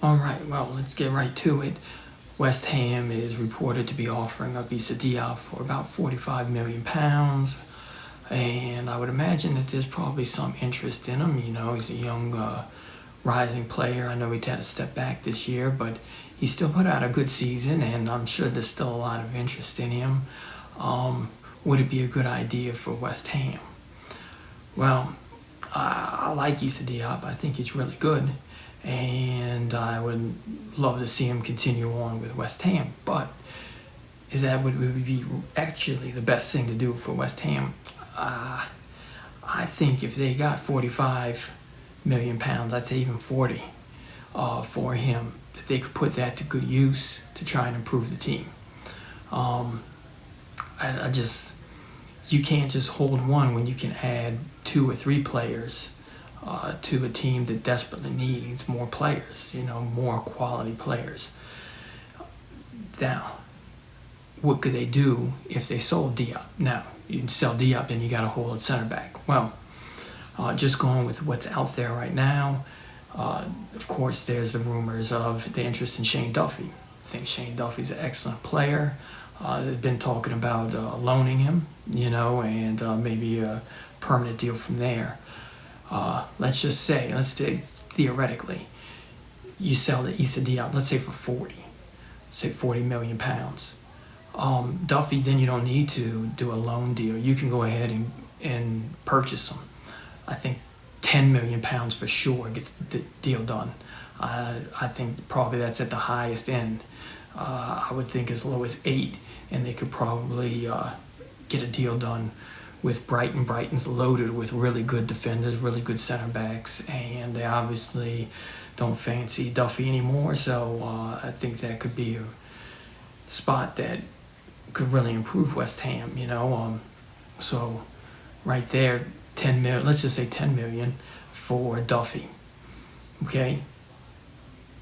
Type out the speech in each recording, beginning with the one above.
All right, well, let's get right to it. West Ham is reported to be offering up Issa Diop for about £45 million. And I would imagine that there's probably some interest in him. You know, he's a young, rising player. I know he had to step back this year, but he still put out a good season, and I'm sure there's still a lot of interest in him. Would it be a good idea for West Ham? Well, I like Issa Diop. I think he's really good, and I would love to see him continue on with West Ham. But is that would be actually the best thing to do for West Ham? I think if they got £45 million, I'd say even 40, for him, that they could put that to good use to try and improve the team. I just you can't just hold one when you can add 2 or 3 players to a team that desperately needs more players. You know, more quality players. Now, what could they do if they sold Diop? Now, you sell Diop, then you got to hold at center back. Well, just going with what's out there right now, of course, there's the rumors of the interest in Shane Duffy. I think Shane Duffy's an excellent player. They've been talking about loaning him, you know, and maybe a permanent deal from there. Let's say theoretically, you sell the Issa Diop, let's say for 40, say £40 million. Duffy, then you don't need to do a loan deal. You can go ahead and purchase him. I think £10 million for sure gets the deal done. I think probably that's at the highest end. I would think as low as 8, and they could probably get a deal done with Brighton. Brighton's loaded with really good defenders, really good center backs, and they obviously don't fancy Duffy anymore. So I think that could be a spot that could really improve West Ham. You know, so right there, 10 million. Let's just say 10 million for Duffy. Okay.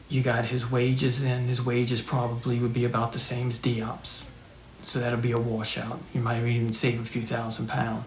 You got his wages, and his wages probably would be about the same as Diop's. So that'll be a washout. You might even save a few £1,000s.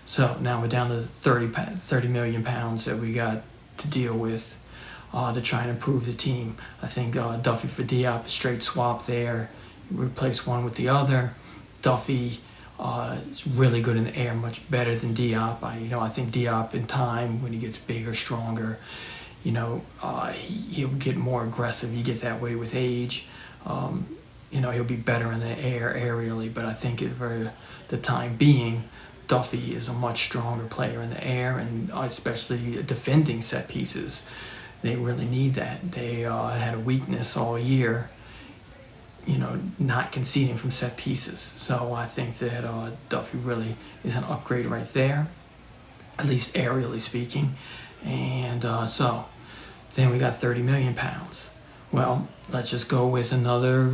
So now we're down to £30 million that we got to deal with to try and improve the team. I think Duffy for Diop, a straight swap there. Replace one with the other. Duffy is really good in the air, much better than Diop. I think Diop in time, when he gets bigger, stronger, he'll get more aggressive. You get that way with age. He'll be better in the air aerially, but I think for the time being, Duffy is a much stronger player in the air, and especially defending set pieces. They really need that. They had a weakness all year, not conceding from set pieces. So I think that Duffy really is an upgrade right there, at least aerially speaking. And so then we got £30 million. Well, let's just go with another,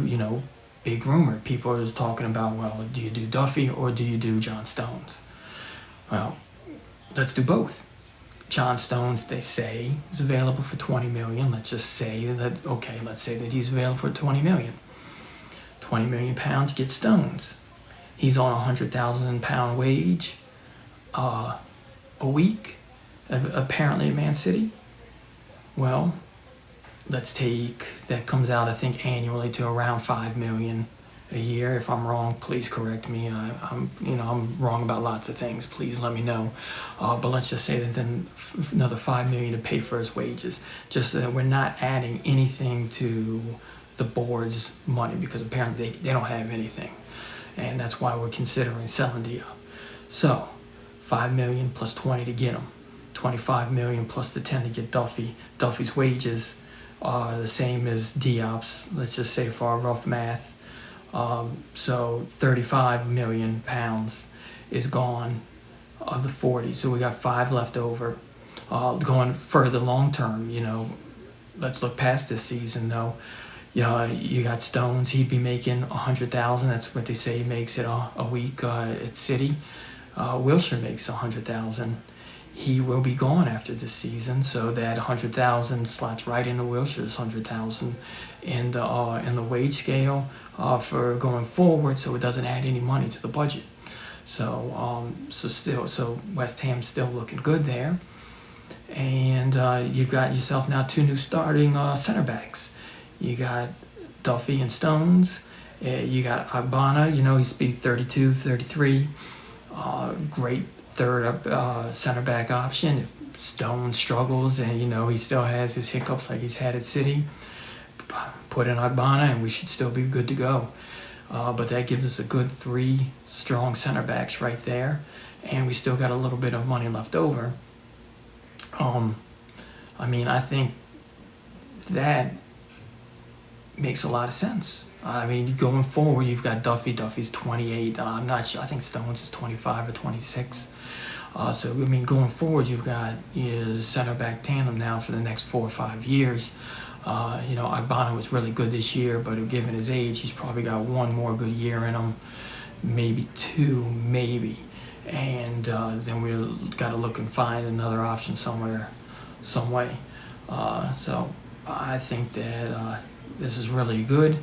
big rumor. People are talking about, well, do you do Duffy or do you do John Stones? Well, let's do both. John Stones, they say, is available for $20 million. Let's just say that, let's say that he's available for $20 million. £20 million get Stones. He's on a £100,000 wage a week, apparently at Man City. Well, let's take that, comes out, I think, annually to around $5 million a year. If I'm wrong, please correct me. I'm wrong about lots of things. Please let me know. But let's just say that then another $5 million to pay for his wages. Just so that we're not adding anything to the board's money, because apparently they don't have anything, and that's why we're considering selling Diop. So $5 million plus 20 to get him. $25 million plus the 10 to get Duffy. Duffy's wages are the same as Diop's, let's just say, for our rough math. So £35 million is gone of the 40. So we got 5 left over. Going further long term, let's look past this season though. You got Stones. He'd be making $100,000. That's what they say he makes it a week at City. Wilshire makes $100,000. He will be gone after this season, so that $100,000 slots right into Wilshire's $100,000 in the wage scale for going forward. So it doesn't add any money to the budget. So West Ham's still looking good there. And you've got yourself now 2 new starting center backs. You got Duffy and Stones. You got Agbana, he's speed 32, 33. Great third center back option. If Stone struggles and, he still has his hiccups like he's had at City, put in Agbana and we should still be good to go. But that gives us a good 3 strong center backs right there. And we still got a little bit of money left over. I think that makes a lot of sense. Going forward, you've got Duffy. Duffy's 28. I'm not sure. I think Stones is 25 or 26. Going forward, you've got your center back tandem now for the next 4 or 5 years. Agbana was really good this year, but given his age, he's probably got 1 more good year in him, maybe 2, maybe. And then we've got to look and find another option somewhere, some way. So I think that this is really a good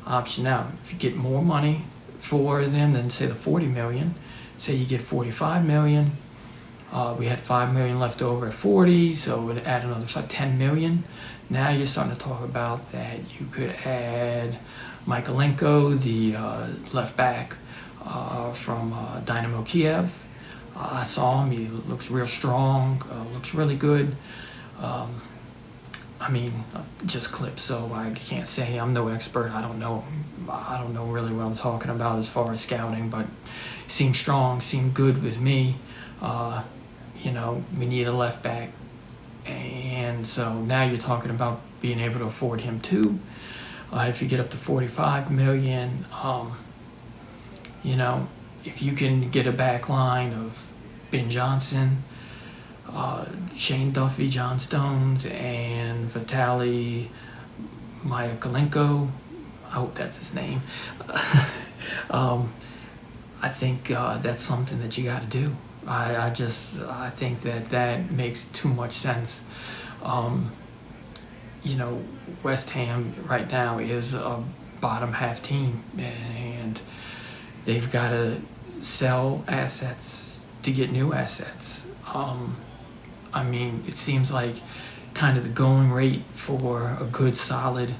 option. Now, if you get more money for them than say the $40 million, say you get $45 million, we had $5 million left over at 40, so we'd add another $10 million. Now you're starting to talk about that you could add Michaelenko, the left back from Dynamo Kiev. I saw him. He looks real strong. Looks really good. Just clips, so I can't say. I'm no expert. I don't know really what I'm talking about as far as scouting, but seemed strong, seemed good with me. We need a left back, and so now you're talking about being able to afford him too. If you get up to $45 million, if you can get a back line of Ben Johnson, Shane Duffy, John Stones, and Vitaly Mykolenko, I hope that's his name. I think that's something that you got to do. I think that makes too much sense. West Ham right now is a bottom half team, and they've got to sell assets to get new assets. It seems like kind of the going rate for a good, solid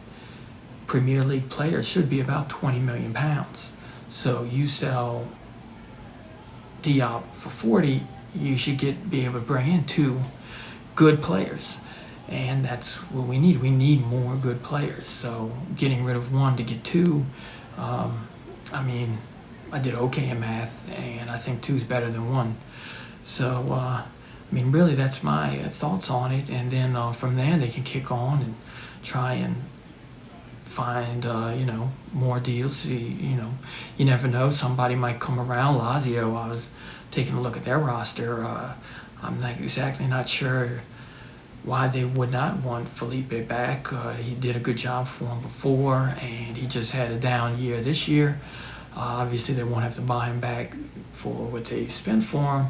Premier League player should be about £20 million. So you sell Diop for 40, you should be able to bring in 2 good players. And that's what we need. We need more good players. So getting rid of 1 to get 2, I did okay in math, and I think 2 is better than 1. So, really, that's my thoughts on it. And then from there, they can kick on and try and find, more deals. See, you never know. Somebody might come around. Lazio, I was taking a look at their roster. I'm not sure why they would not want Felipe back. He did a good job for them before, and he just had a down year this year. Obviously, they won't have to buy him back for what they spent for him,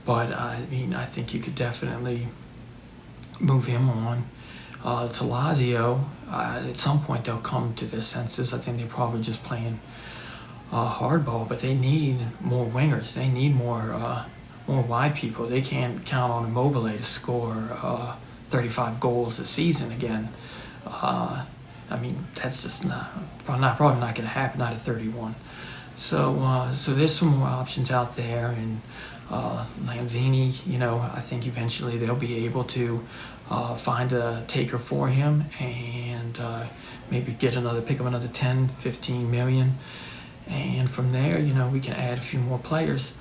but I think you could definitely move him on to Lazio. At some point, they'll come to their senses. I think they're probably just playing hardball, but they need more wingers. They need more wide people. They can't count on Immobile to score 35 goals a season again. That's just probably not going to happen, not at 31. So there's some more options out there, and Lanzini, I think eventually they'll be able to find a taker for him, and maybe pick up another 10, 15 million, and from there, we can add a few more players.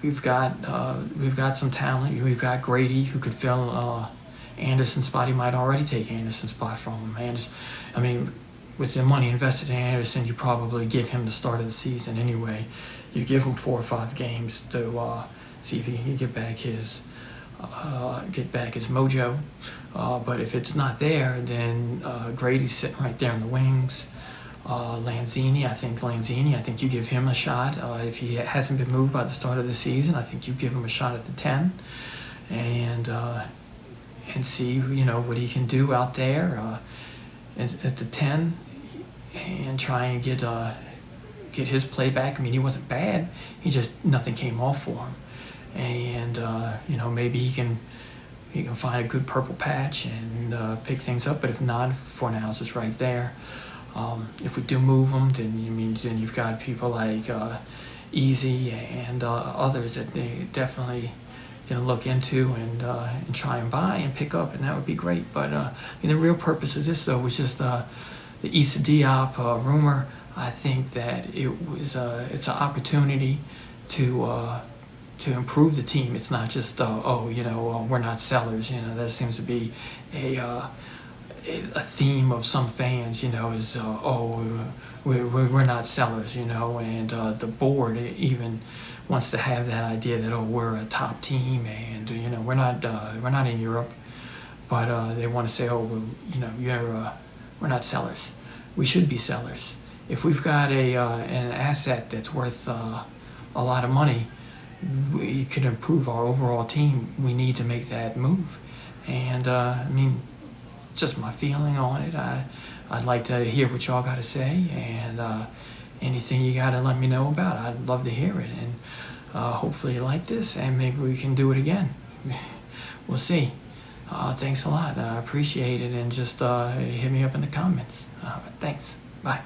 We've got some talent. We've got Grady, who could fill Anderson's spot. He might already take Anderson's spot from him. With the money invested in Anderson, you probably give him the start of the season anyway. You give him 4 or 5 games to see if he can get back his mojo. But if it's not there, then Grady's sitting right there in the wings. Lanzini, I think you give him a shot. If he hasn't been moved by the start of the season, I think you give him a shot at the 10, and see what he can do out there at the 10, and try and get his play back. He wasn't bad. He just nothing came off for him, and maybe he can you can find a good purple patch and pick things up. But if not, Fornals is right there. If we do move them, then you've got people like Easy and others that they definitely gonna look into and try and buy and pick up, and that would be great. But the real purpose of this though was just the Issa Diop rumor. I think that it's an opportunity to improve the team. It's not just we're not sellers. That seems to be a theme of some fans. Is we're not sellers. And the board even wants to have that idea that we're a top team, and we're not in Europe, but they want to say we're not sellers. We should be sellers. If we've got an asset that's worth a lot of money, we could improve our overall team. We need to make that move, and just my feeling on it. I'd like to hear what y'all got to say, and anything you got to let me know about, I'd love to hear it. And hopefully you like this, and maybe we can do it again. We'll see. Thanks a lot. I appreciate it, and just hit me up in the comments. Thanks. Bye.